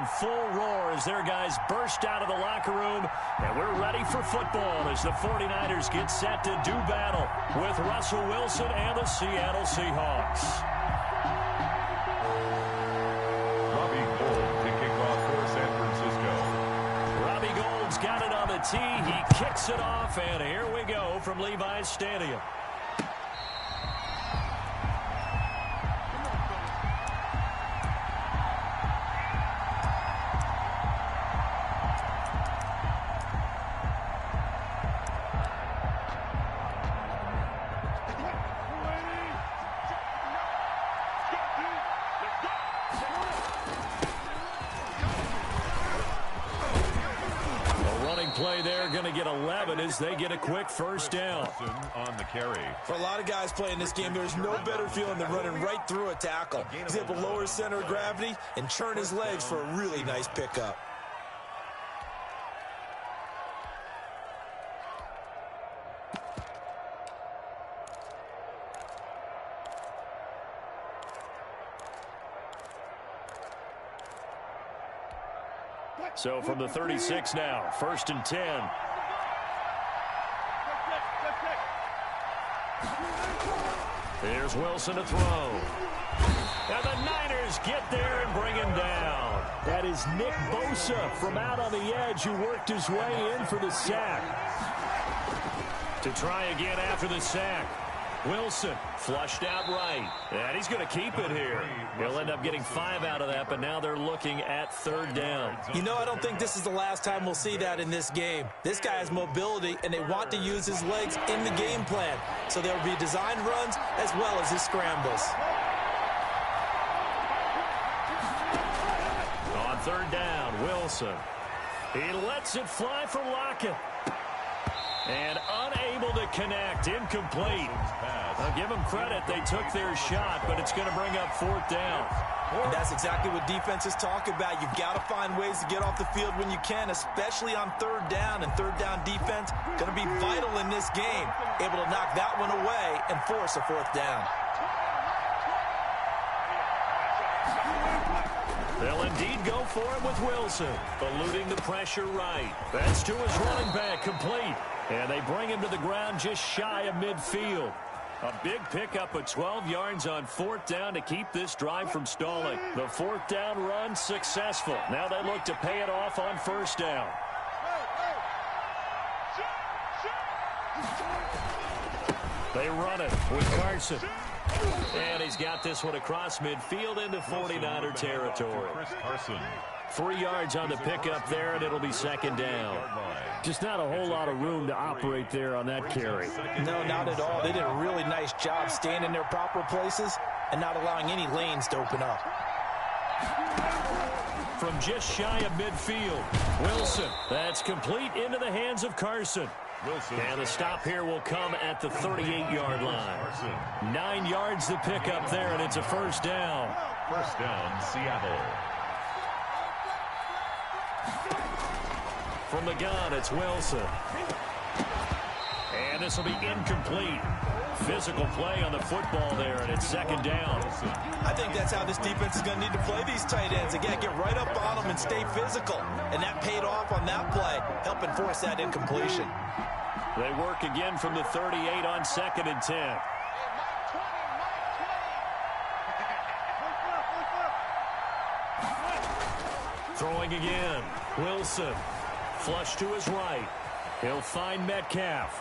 in full roar as their guys burst out of the locker room. And we're ready for football as the 49ers get set to do battle with Russell Wilson and the Seattle Seahawks. Robbie Gould to kick off for San Francisco. Robbie Gould's got it on the tee. He kicks it off, and here we go from Levi's Stadium. Play there, going to get 11 as they get a quick first down. On the carry. For a lot of guys playing this game, there's no better feeling than running right through a tackle. He's able to lower his center of gravity and churn his legs for a really nice pickup. So from the 36 now, 1st and 10. Here's Wilson to throw. And the Niners get there and bring him down. That is Nick Bosa from out on the edge who worked his way in for the sack. To try again after the sack. Wilson flushed out right. And he's going to keep it here. He'll end up getting 5 out of that, but now they're looking at 3rd down. You know, I don't think this is the last time we'll see that in this game. This guy has mobility, and they want to use his legs in the game plan. So there will be designed runs as well as his scrambles. On 3rd down, Wilson. He lets it fly for Lockett. And unable to connect, incomplete. I'll give them credit, they took their shot, but it's going to bring up 4th down. And that's exactly what defenses talk about. You've got to find ways to get off the field when you can, especially on 3rd down. And 3rd down defense going to be vital in this game. Able to knock that one away and force a 4th down. They'll indeed go for it with Wilson, eluding the pressure right. That's to his running back, complete. And they bring him to the ground just shy of midfield. A big pickup of 12 yards on 4th down to keep this drive from stalling. The 4th down run successful. Now they look to pay it off on 1st down. They run it with Carson. And he's got this one across midfield into 49er territory. 3 yards on the pickup there, and it'll be 2nd down. Just not a whole lot of room to operate there on that carry. No, not at all. They did a really nice job staying in their proper places and not allowing any lanes to open up. From just shy of midfield, Wilson. That's complete into the hands of Carson. And the stop here will come at the 38-yard line. 9 yards to pick up there, and it's a 1st down. 1st down, Seattle. From the gun, it's Wilson. And this will be incomplete. Physical play on the football there, and it's 2nd down. I think that's how this defense is going to need to play these tight ends. Again, get right up on them and stay physical. And that paid off on that play, helping force that incompletion. They work again from the 38 on 2nd and 10. Throwing again. Wilson. Flush to his right. He'll find Metcalf.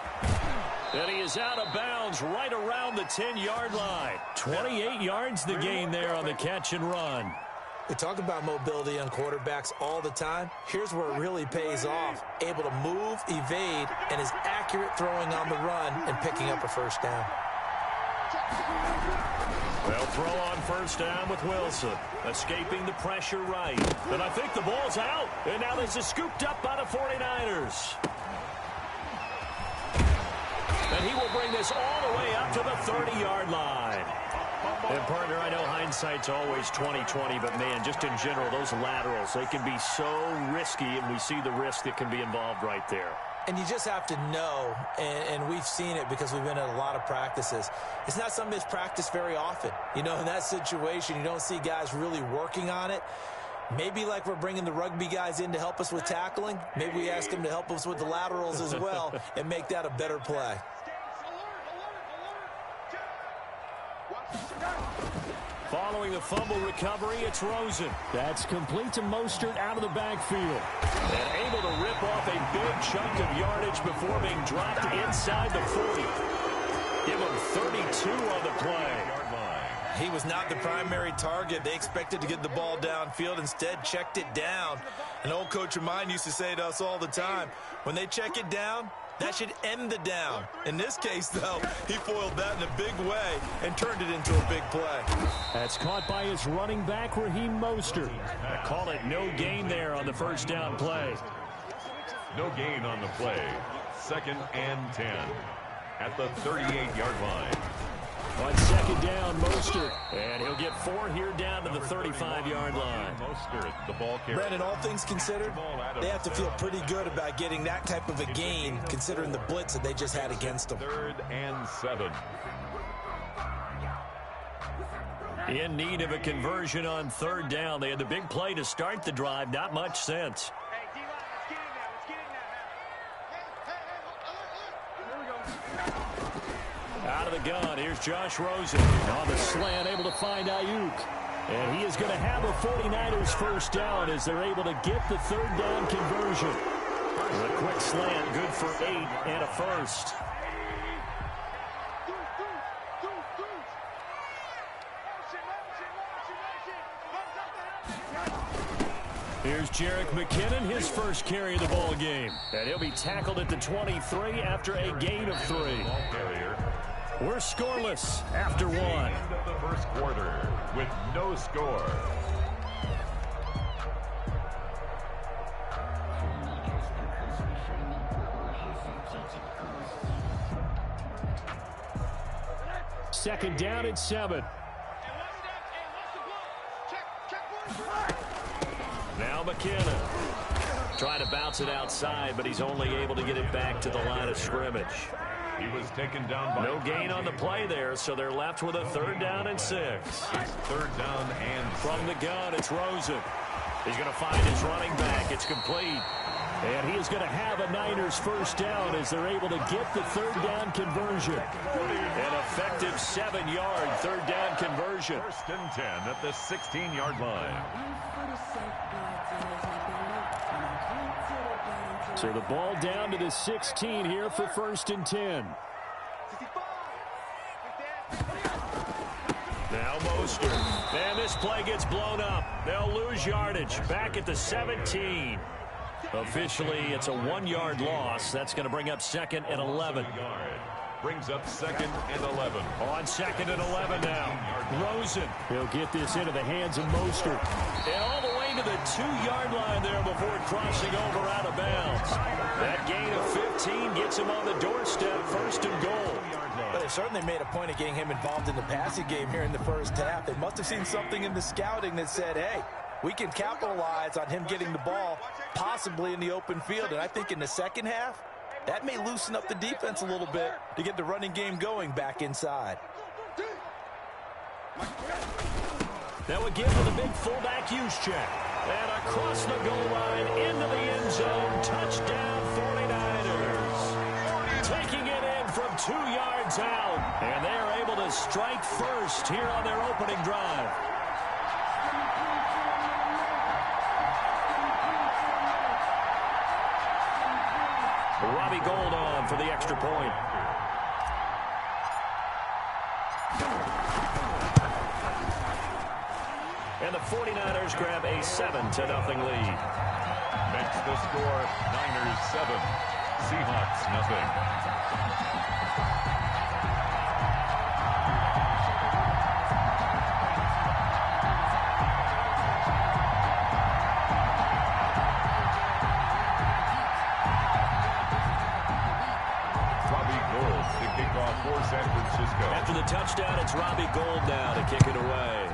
And he is out of bounds right around the 10-yard line. 28 yards the gain there on the catch and run. We talk about mobility on quarterbacks all the time. Here's where it really pays off. Able to move, evade, and is accurate throwing on the run and picking up a 1st down. They'll throw on 1st down with Wilson. Escaping the pressure right. And I think the ball's out. And now this is scooped up by the 49ers. And he will bring this all the way up to the 30-yard line. And, partner, I know hindsight's always 20/20, but, man, just in general, those laterals, they can be so risky, and we see the risk that can be involved right there. And you just have to know, and we've seen it because we've been at a lot of practices. It's not something that's practiced very often. You know, in that situation, you don't see guys really working on it. Maybe like we're bringing the rugby guys in to help us with tackling, maybe we ask them to help us with the laterals as well and make that a better play. Following the fumble recovery, it's Rosen. That's complete to Mostert out of the backfield. And able to rip off a big chunk of yardage before being dropped inside the 40. Give him 32 on the play. He was not the primary target. They expected to get the ball downfield. Instead, checked it down. An old coach of mine used to say to us all the time, when they check it down, that should end the down. In this case, though, he foiled that in a big way and turned it into a big play. That's caught by his running back, Raheem Mostert. I call it no gain there on the first down play. No gain on the play. 2nd and 10 at the 38-yard line. On second down, Mostert. And he'll get 4 here down to the 35-yard line. Mostert, the ball carrier. Brandon, all things considered, they have to feel pretty good about getting that type of a gain, considering the blitz that they just had against them. 3rd and 7. In need of a conversion on 3rd down. They had the big play to start the drive. Not much sense. Out of the gun, here's Josh Rosen. On the slant, able to find Ayuk. And he is going to have a 49ers first down as they're able to get the 3rd down conversion. A quick slant, good for 8 and a first. Here's Jerick McKinnon, his first carry of the ball game. And he'll be tackled at the 23 after a gain of 3. We're scoreless after 1. End of the first quarter with no score. Second down at 7. Now McKinnon. Trying to bounce it outside, but he's only able to get it back to the line of scrimmage. He was taken down by... No gain on the play there, so they're left with a 3rd down and 6. 3rd down and... From the gun, it's Rosen. He's going to find his running back. It's complete. And he is going to have a Niners first down as they're able to get the 3rd down conversion. An effective 7-yard 3rd down conversion. 1st and 10 at the 16-yard line. So the ball down to the 16 here for 1st and 10. Now Mostert. And this play gets blown up. They'll lose yardage. Back at the 17. Officially, it's a 1-yard loss. That's going to bring up 2nd and 11. Brings up 2nd and 11. On 2nd and 11 now. Rosen. He'll get this into the hands of Mostert. And all the way to the 2-yard line there before crossing over out of bounds. That gain of 15 gets him on the doorstep, 1st and goal. But they certainly made a point of getting him involved in the passing game here in the first half. They must have seen something in the scouting that said, hey, we can capitalize on him getting the ball possibly in the open field. And I think in the second half, that may loosen up the defense a little bit to get the running game going back inside. That would give him the big fullback use check. And across the goal line into the end zone. Touchdown 49ers. Taking it in from 2 yards out. And they are able to strike first here on their opening drive. Robbie Gould on for the extra point. And the 49ers grab a 7-0 lead. Makes the score Niners 7, Seahawks nothing. San Francisco. After the touchdown, it's Robbie Gould now to kick it away.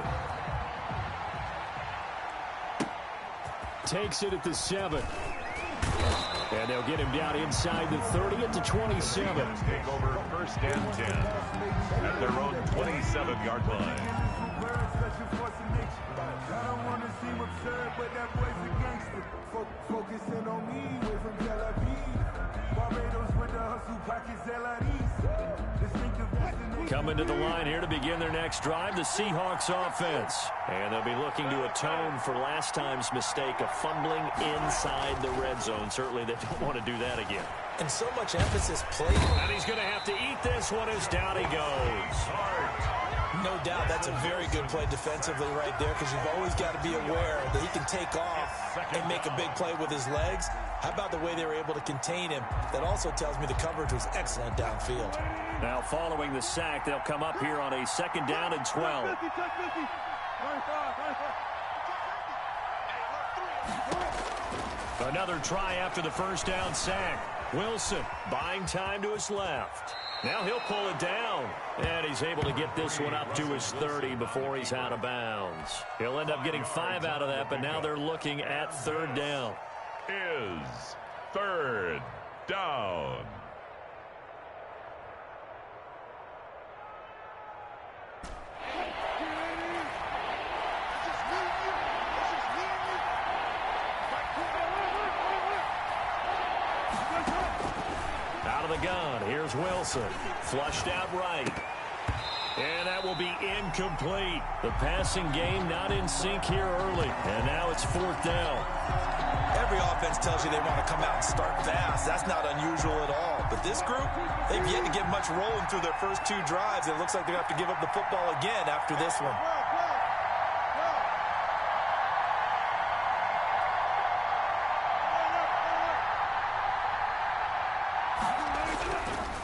Takes it at the 7. And they'll get him down inside the 30 at the 27. Take over 1st and 10 at their own 27-yard line. sir, but that boy's a gangster. Focusing on me, way from Tel Aviv. Barbados with the hustle pockets, LREs. Distinctive destination. Coming to the line here to begin their next drive, the Seahawks offense. And they'll be looking to atone for last time's mistake of fumbling inside the red zone. Certainly they don't want to do that again. And so much emphasis placed. And he's going to have to eat this one as down he goes. No doubt that's a very good play defensively right there, because you've always got to be aware that he can take off and make a big play with his legs. How about the way they were able to contain him? That also tells me the coverage was excellent downfield. Now following the sack, they'll come up here on a 2nd down and 12. Another try after the 1st down sack. Wilson buying time to his left. Now he'll pull it down, and he's able to get this one up to his 30 before he's out of bounds. He'll end up getting 5 out of that, but now they're looking at 3rd down. Is 3rd down. Gun. Here's Wilson. Flushed out right. And that will be incomplete. The passing game not in sync here early. And now it's 4th down. Every offense tells you they want to come out and start fast. That's not unusual at all. But this group, they've yet to get much rolling through their first 2 drives. It looks like they're going to have to give up the football again after this one.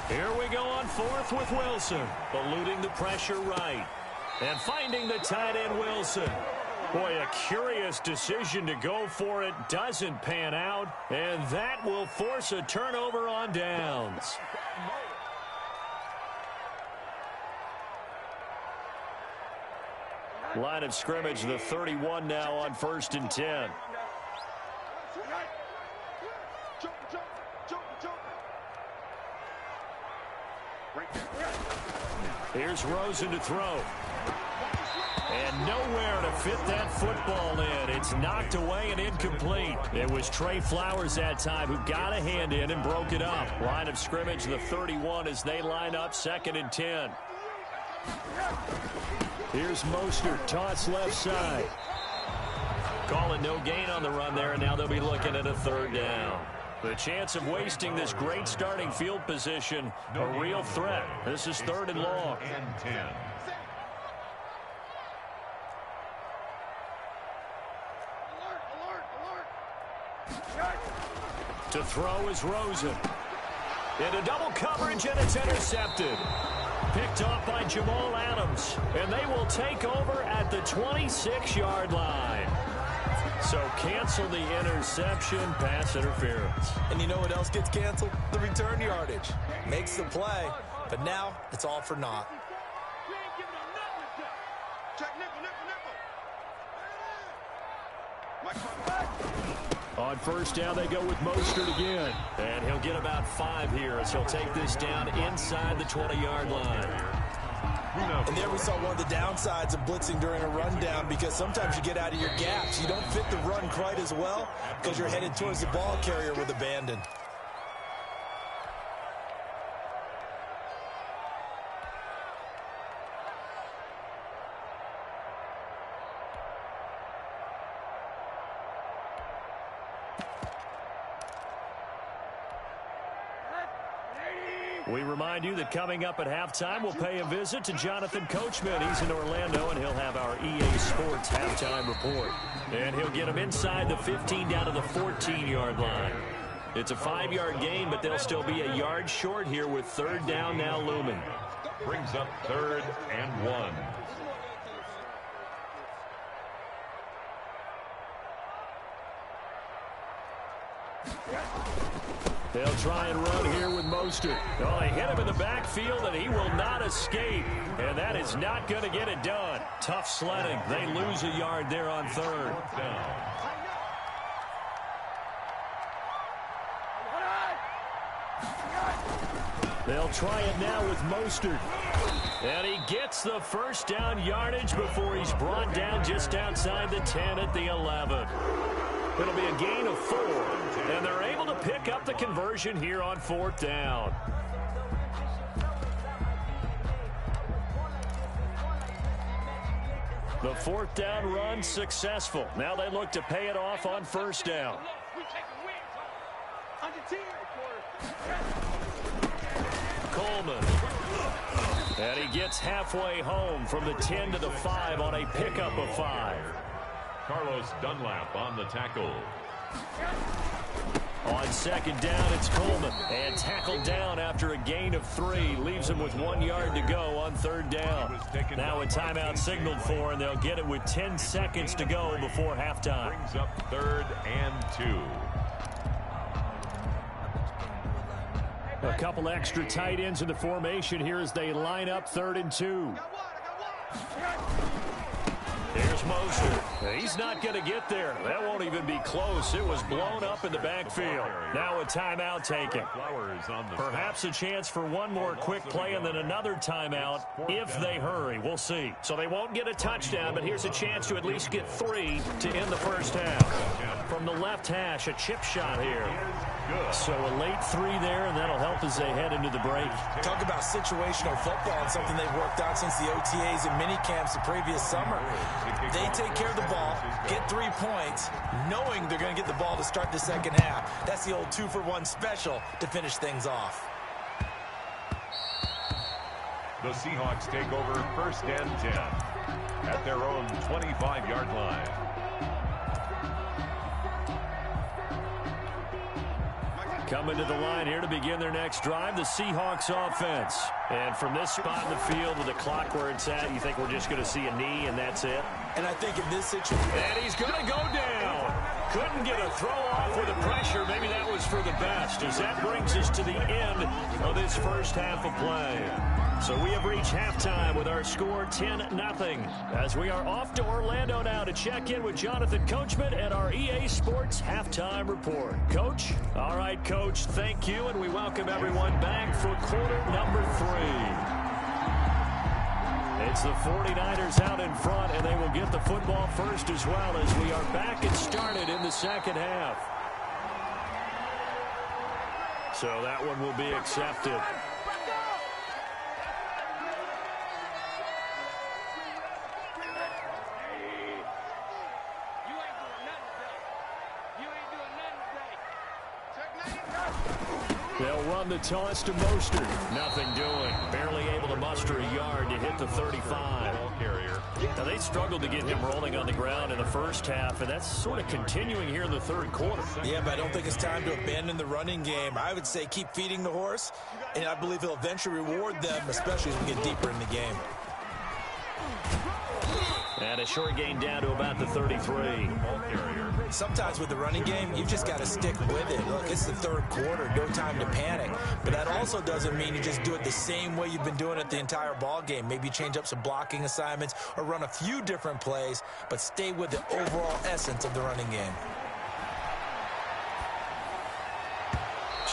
Here we go on 4th with Wilson, eluding the pressure right. And finding the tight end Wilson. Boy, a curious decision to go for it. Doesn't pan out, and that will force a turnover on downs. Line of scrimmage, the 31 now on 1st and 10. Here's Rosen to throw. And nowhere to fit that football in. It's knocked away and incomplete. It was Trey Flowers that time who got a hand in and broke it up. Line of scrimmage, the 31 as they line up 2nd and 10. Here's Mostert, toss left side. Calling no gain on the run there, and now they'll be looking at a 3rd down. The chance of wasting this great starting field position, a real threat. This is 3rd and long. And 10. To throw is Rosen. Into double coverage, and it's intercepted. Picked off by Jamal Adams, and they will take over at the 26-yard line. So cancel the interception, pass interference. And you know what else gets canceled? The return yardage. Makes the play, but now it's all for naught. On 1st down, they go with Mostert again. And he'll get about 5 here as he'll take this down inside the 20-yard line. And there we saw one of the downsides of blitzing during a rundown, because sometimes you get out of your gaps. You don't fit the run quite as well because you're headed towards the ball carrier with abandon. We remind you that coming up at halftime, we'll pay a visit to Jonathan Coachman. He's in Orlando, and he'll have our EA Sports halftime report. And he'll get him inside the 15 down to the 14-yard line. It's a 5-yard gain, but they'll still be a yard short here with 3rd down now looming. Brings up 3rd and 1. They'll try and run here with Mostert. Oh, they hit him in the backfield, and he will not escape. And that is not going to get it done. Tough sledding. They lose a yard there on 3rd. They'll try it now with Mostert. And he gets the first down yardage before he's brought down just outside the 10 at the 11. It'll be a gain of 4, and they're able to pick up the conversion here on 4th down. The 4th down run successful. Now they look to pay it off on 1st down. Coleman. And he gets halfway home from the 10 to the 5 on a pickup of 5. Carlos Dunlap on the tackle. On 2nd down, it's Coleman. And tackled down after a gain of 3. Leaves him with 1 yard to go on 3rd down. Now a timeout signaled for, and they'll get it with 10 seconds to go before halftime. Brings up 3rd and 2. A couple extra tight ends in the formation here as they line up 3rd and 2. Here's Mostert. He's not going to get there. That won't even be close. It was blown up in the backfield. Now a timeout taken. Perhaps a chance for one more quick play and then another timeout if they hurry. We'll see. So they won't get a touchdown, but here's a chance to at least get 3 to end the first half. From the left hash, a chip shot here. So a late 3 there, and that'll help as they head into the break. Talk about situational football and something they've worked out since the OTAs and mini camps the previous summer. They take care of the ball, get 3 points, knowing they're going to get the ball to start the second half. That's the old 2-for-1 special to finish things off. The Seahawks take over 1st and 10 at their own 25-yard line. Coming to the line here to begin their next drive, the Seahawks offense. And from this spot in the field with the clock where it's at, you think we're just going to see a knee and that's it? And I think in this situation... And he's going to go down. Couldn't get a throw off with the pressure. Maybe that was for the best, as that brings us to the end of this first half of play. So we have reached halftime with our score 10-0. As we are off to Orlando now to check in with Jonathan Coachman and our EA Sports Halftime Report. Coach? All right, Coach, thank you, and we welcome everyone back for quarter number 3. It's the 49ers out in front, and they will get the football first as well as we are back and started in the second half. So that one will be accepted. They'll run the toss to Mostert. Nothing doing. Barely able to muster a yard to hit the 35. Now, they struggled to get him rolling on the ground in the first half, and that's sort of continuing here in the 3rd quarter. Yeah, but I don't think it's time to abandon the running game. I would say keep feeding the horse, and I believe he'll eventually reward them, especially as we get deeper in the game. And a short gain down to about the 33. Sometimes with the running game, you've just got to stick with it. Look, it's the 3rd quarter, no time to panic. But that also doesn't mean you just do it the same way you've been doing it the entire ball game. Maybe change up some blocking assignments or run a few different plays, but stay with the overall essence of the running game.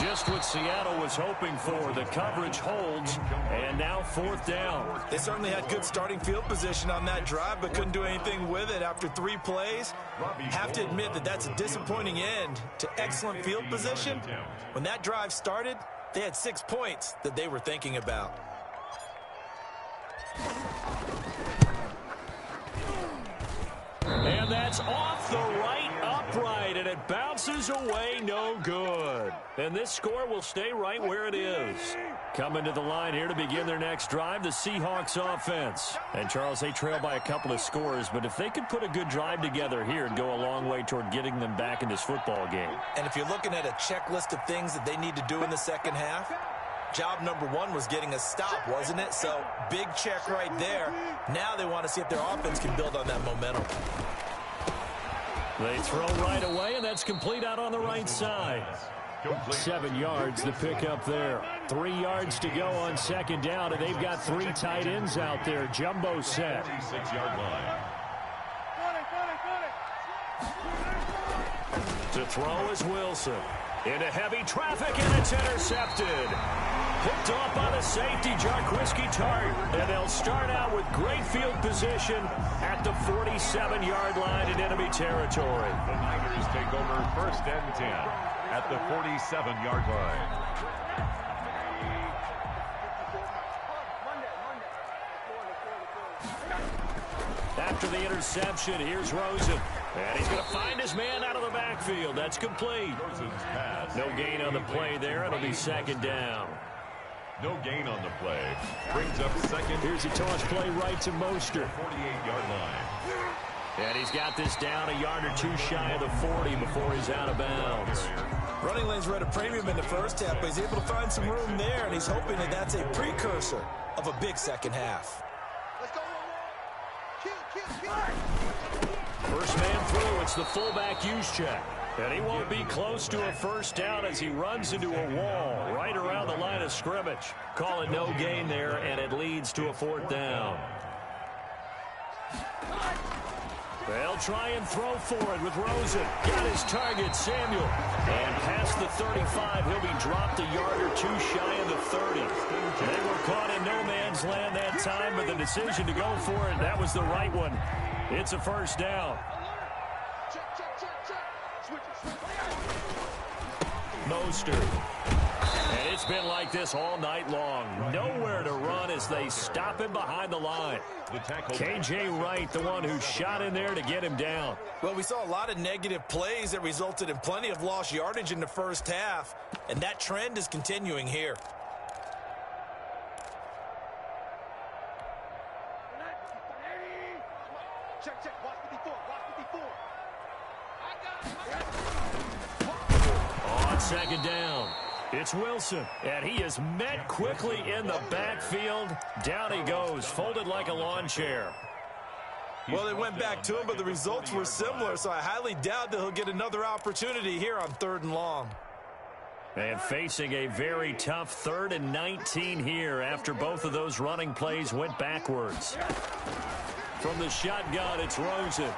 Just what Seattle was hoping for. The coverage holds, and now 4th down. They certainly had good starting field position on that drive, but couldn't do anything with it after 3 plays. Have to admit that that's a disappointing end to excellent field position. When that drive started, they had 6 points that they were thinking about. And that's off the right upright, and it bounces away no good. And this score will stay right where it is. Coming to the line here to begin their next drive, the Seahawks offense. And, Charles, they trail by a couple of scores, but if they could put a good drive together here, it'd go a long way toward getting them back in this football game. And if you're looking at a checklist of things that they need to do in the second half, job number 1 was getting a stop, wasn't it? So, big check right there. Now they want to see if their offense can build on that momentum. They throw right away, and that's complete out on the right side. 7 yards the pickup there. 3 yards to go on 2nd down, and they've got 3 tight ends out there. Jumbo set. 36-yard line. To throw is Wilson. Into heavy traffic, and it's intercepted. Hooked off by the safety, Jarquiski Tart. And they'll start out with great field position at the 47-yard line in enemy territory. The Niners take over 1st and 10 at the 47-yard line. After the interception, here's Rosen. And he's going to find his man out of the backfield. That's complete. Rosen's pass. No gain on the play there. It'll be 2nd down. No gain on the play. Brings up 2nd. Here's a toss play right to Mostert. 48-yard line. And he's got this down a yard or two shy of the 40 before he's out of bounds. Running lanes were at a premium in the first half, but he's able to find some room there, and he's hoping that that's a precursor of a big second half. Let's go. First man through, it's the fullback use check. And he won't be close to a first down as he runs into a wall right around the line of scrimmage. Call it no gain there, and it leads to a 4th down. They'll try and throw for it with Rosen. Got his target, Samuel. And past the 35, he'll be dropped a yard or two shy of the 30. They were caught in no man's land that time, but the decision to go for it, that was the right one. It's a 1st down. Mostert. And it's been like this all night long. Nowhere to run as they stop him behind the line. The tackle. K.J. Wright, the one who shot in there to get him down. Well, we saw a lot of negative plays that resulted in plenty of lost yardage in the first half, and that trend is continuing here. Check. Watch 54. On 2nd down, it's Wilson, and he is met quickly in the backfield. Down he goes, folded like a lawn chair. Well, they went back to him, but the results were similar, so I highly doubt that he'll get another opportunity here on 3rd and long. And facing a very tough 3rd and 19 here after both of those running plays went backwards. From the shotgun, it's Rosen.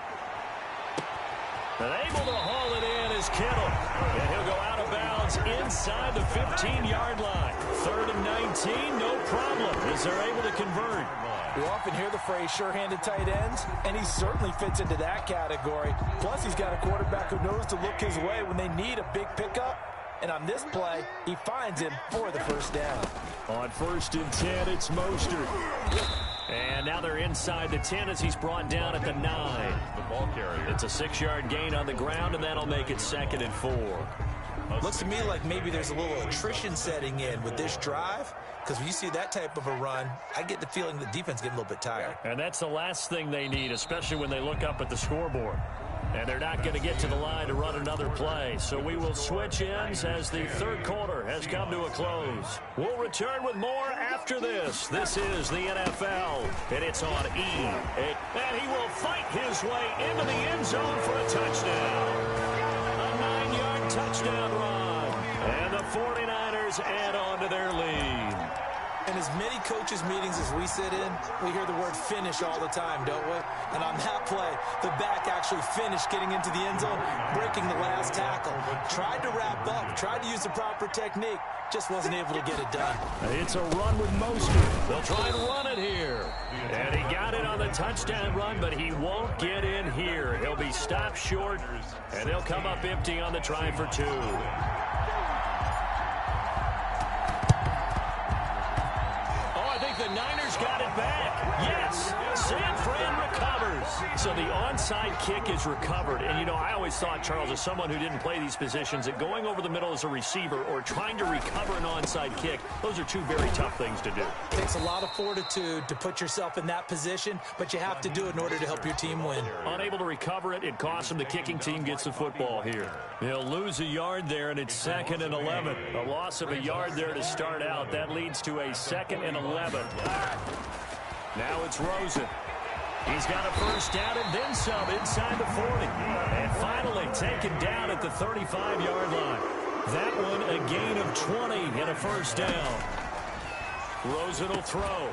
And able to haul it in is Kittle. And he'll go out of bounds inside the 15-yard line. 3rd and 19, no problem, as they're able to convert. We often hear the phrase sure-handed tight ends, and he certainly fits into that category. Plus, he's got a quarterback who knows to look his way when they need a big pickup. And on this play, he finds him for the 1st down. On 1st and 10, it's Mostert. And now they're inside the 10 as he's brought down at the 9. The ball carrier. It's a 6-yard gain on the ground, and that'll make it 2nd and 4. Looks to me like maybe there's a little attrition setting in with this drive, because when you see that type of a run, I get the feeling the defense getting a little bit tired. And that's the last thing they need, especially when they look up at the scoreboard. And they're not going to get to the line to run another play. So we will switch ends as the 3rd quarter has come to a close. We'll return with more after this. This is the NFL, and it's on E. And he will fight his way into the end zone for a touchdown. A 9-yard touchdown run. And the 49ers add on to their lead. In as many coaches' meetings as we sit in, we hear the word finish all the time, don't we? And on that play, the back actually finished getting into the end zone, breaking the last tackle. Tried to wrap up, tried to use the proper technique, just wasn't able to get it done. It's a run with Mostert. They'll try and run it here. And he got it on the touchdown run, but he won't get in here. He'll be stopped short, and they'll come up empty on the try for 2. The Niners got it back. Yes, San Fran recovers. So the onside kick is recovered. And, you know, I always thought, Charles, as someone who didn't play these positions, that going over the middle as a receiver or trying to recover an onside kick, those are two very tough things to do. It takes a lot of fortitude to put yourself in that position, but you have to do it in order to help your team win. Unable to recover it, it costs them. The kicking team gets the football here. They'll lose a yard there, and it's 2nd and 11. A loss of a yard there to start out. That leads to a 2nd and 11. Now it's Rosen. He's got a first down and then some inside the 40. And finally taken down at the 35-yard line. That one a gain of 20 and a first down. Rosen will throw.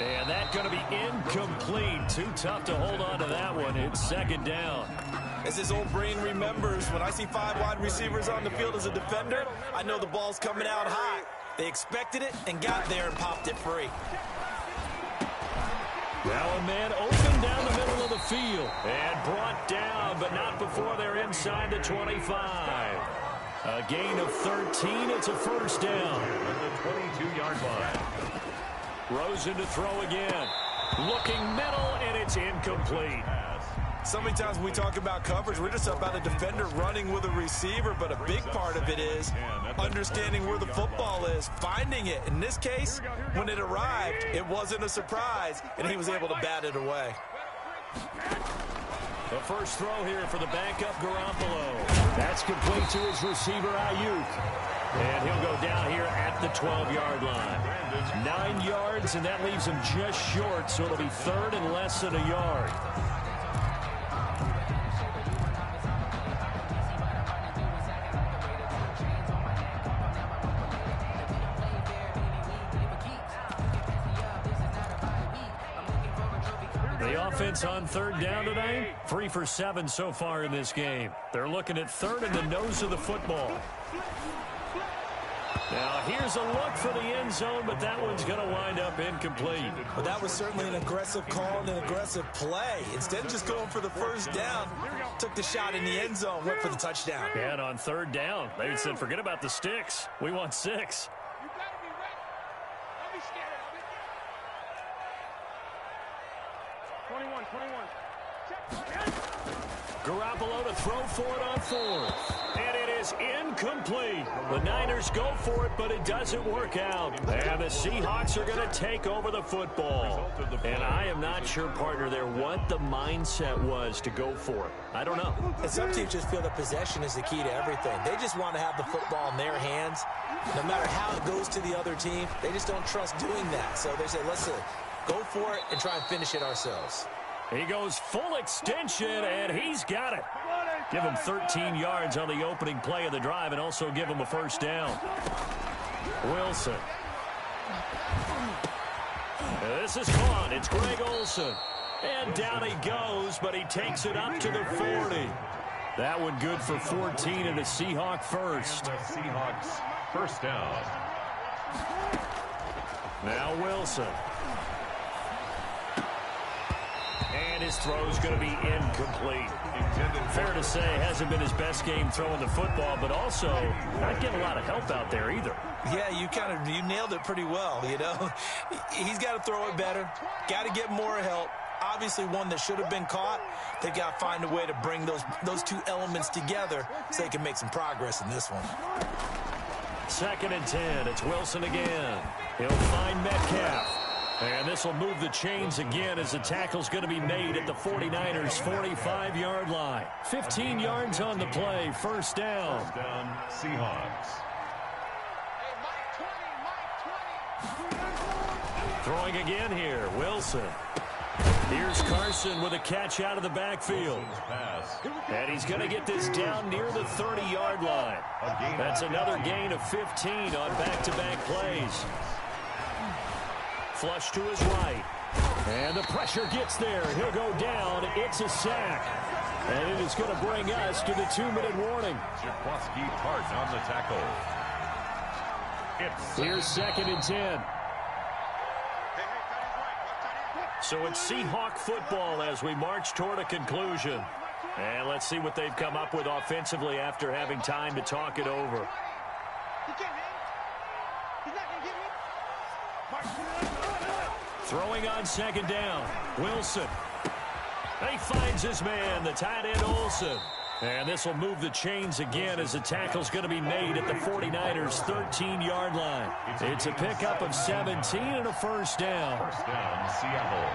And that's going to be incomplete. Too tough to hold on to that one. It's 2nd down. As his old brain remembers, when I see 5 wide receivers on the field as a defender, I know the ball's coming out hot. They expected it and got there and popped it free. Now a man open down the middle of the field and brought down, but not before they're inside the 25. A gain of 13. It's a first down. At the 22-yard line. Rosen to throw again. Looking middle, and it's incomplete. So many times when we talk about coverage, we're just about a defender running with a receiver, but a big part of it is understanding where the football is, finding it. In this case, when it arrived, it wasn't a surprise, and he was able to bat it away. The first throw here for the backup Garoppolo. That's complete to his receiver, Ayuk. And he'll go down here at the 12-yard line. 9 yards, and that leaves him just short, so it'll be third and less than a yard. The offense on third down today, 3 for 7 so far in this game. They're looking at third in the nose of the football. Now, here's a look for the end zone, but that one's going to wind up incomplete. But that was certainly an aggressive call and an aggressive play. Instead of just going for the first down, took the shot in the end zone, went for the touchdown. And on third down, they said, forget about the sticks. We want 6. You better be ready. Don't be scared of it. 21. Garoppolo to throw for it on fourth. And it is incomplete. The Niners go for it, but it doesn't work out. And the Seahawks are going to take over the football. And I am not sure, partner, there what the mindset was to go for it. I don't know. And some teams just feel that possession is the key to everything. They just want to have the football in their hands. No matter how it goes to the other team, they just don't trust doing that. So they say, let's go for it and try and finish it ourselves. He goes full extension, and he's got it. Give him 13 yards on the opening play of the drive and also give him a first down. Wilson. This is caught. It's Greg Olsen. And down he goes, but he takes it up to the 40. That one good for 14 and a Seahawk first. And the Seahawks first down. Now Wilson. And his throw's going to be incomplete. Fair to say, hasn't been his best game throwing the football, but also not getting a lot of help out there either. Yeah, you nailed it pretty well, you know. He's got to throw it better, got to get more help. Obviously one that should have been caught. They've got to find a way to bring those two elements together so they can make some progress in this one. 2nd and 10. It's Wilson again. He'll find Metcalf. And this will move the chains again as the tackle's going to be made at the 49ers' 45-yard line. 15 yards on the play, first down. First down, Seahawks. Throwing again here, Wilson. Here's Carson with a catch out of the backfield. And he's going to get this down near the 30-yard line. That's another gain of 15 on back-to-back plays. Flush to his right. And the pressure gets there. He'll go down. It's a sack. And it is going to bring us to the 2-minute warning. Jaquaski Tart on the tackle. Here's 2nd and 10. So it's Seahawk football as we march toward a conclusion. And let's see what they've come up with offensively after having time to talk it over. Throwing on 2nd down. Wilson. He finds his man, the tight end Olsen. And this will move the chains again as the tackle's going to be made at the 49ers' 13-yard line. It's a pickup of 17 and a first down. First down, Seattle.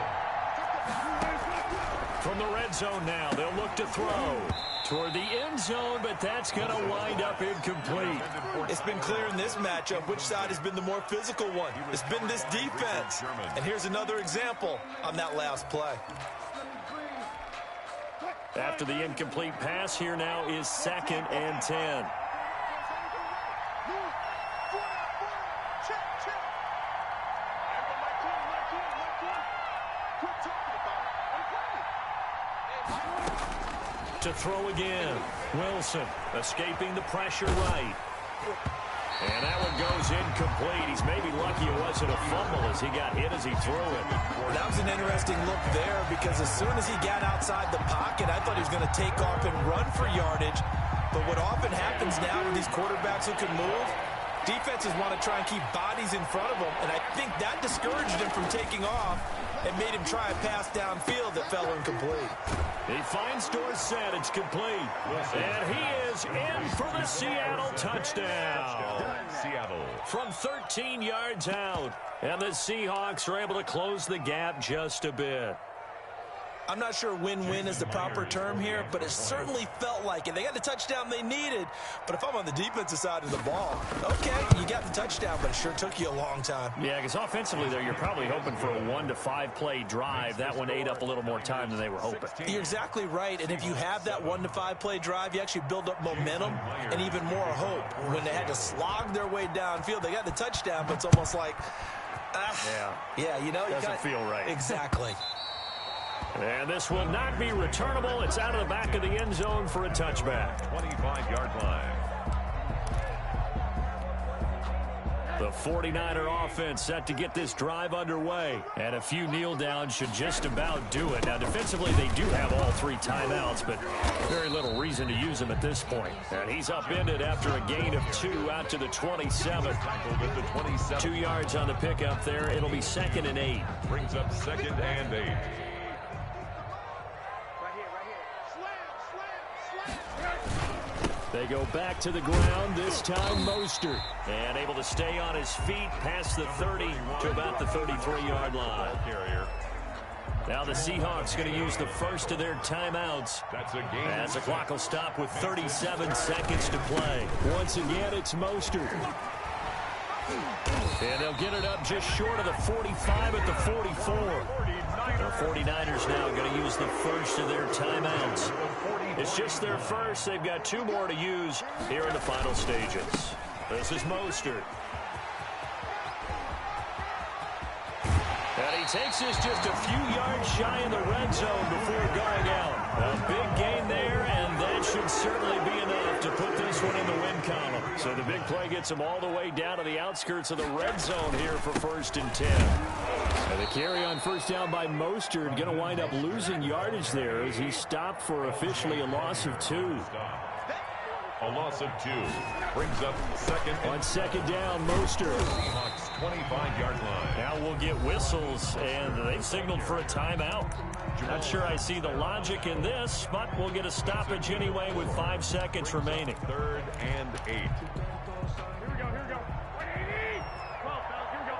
From the red zone now, they'll look to throw toward the end zone, but that's going to wind up incomplete. It's been clear in this matchup which side has been the more physical one. It's been this defense. And here's another example on that last play. After the incomplete pass, here now is 2nd and 10. to throw again. Wilson escaping the pressure right. And that one goes incomplete. He's maybe lucky it wasn't a fumble as he got hit as he threw it. That was an interesting look there because as soon as he got outside the pocket, I thought he was going to take off and run for yardage. But what often happens now with these quarterbacks who can move, defenses want to try and keep bodies in front of them, and I think that discouraged him from taking off and made him try a pass downfield that fell incomplete. He finds Dorsett. It's complete. And he is in for the Seattle touchdown. Seattle. From 13 yards out. And the Seahawks are able to close the gap just a bit. I'm not sure win-win is the proper term here, but it certainly felt like it. They got the touchdown they needed, but if I'm on the defensive side of the ball, okay, you got the touchdown, but it sure took you a long time. Yeah, because offensively there, you're probably hoping for a 1 to 5 play drive. That one ate up a little more time than they were hoping. You're exactly right, and if you have that 1 to 5 play drive, you actually build up momentum and even more hope. When they had to slog their way downfield, they got the touchdown, but it's almost like, yeah, you know, doesn't feel right. Exactly. And this will not be returnable. It's out of the back of the end zone for a touchback. 25-yard line. The 49er offense set to get this drive underway. And a few kneel downs should just about do it. Now, defensively, they do have all 3 timeouts, but very little reason to use them at this point. And he's upended after a gain of 2 out to the 27. 2 yards on the pickup there. It'll be 2nd and 8. Brings up 2nd and 8. They go back to the ground, this time Mostert. And able to stay on his feet past the 30 to about the 33-yard line. Now the Seahawks going to use the first of their timeouts. That's a game. As the clock will stop with 37 seconds to play. Once again, it's Mostert. And they'll get it up just short of the 45 at the 44. The 49ers now going to use the first of their timeouts. It's just their first. They've got 2 more to use here in the final stages. This is Mostert. And he takes this just a few yards shy in the red zone before going out. A big gain there, and that should certainly be enough to put this one in the win column. So the big play gets him all the way down to the outskirts of the red zone here for 1st and 10. And the carry on first down by Mostert going to wind up losing yardage there as he stopped for officially a loss of 2. A loss of 2. Brings up 2nd. On 2nd down, Mostert. Seahawks 25-yard line. Now we'll get whistles, and they've signaled for a timeout. Not sure I see the logic in this, but we'll get a stoppage anyway with 5 seconds remaining. 3rd and 8. Here we go. 180. 12, fellas, here we go.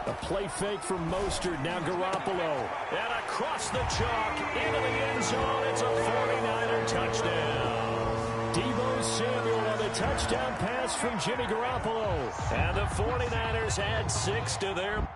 A play fake from Mostert, now Garoppolo. And across the chalk, into the end zone, it's a 49er touchdown. Deebo Samuel on the touchdown pass from Jimmy Garoppolo. And the 49ers add 6 to their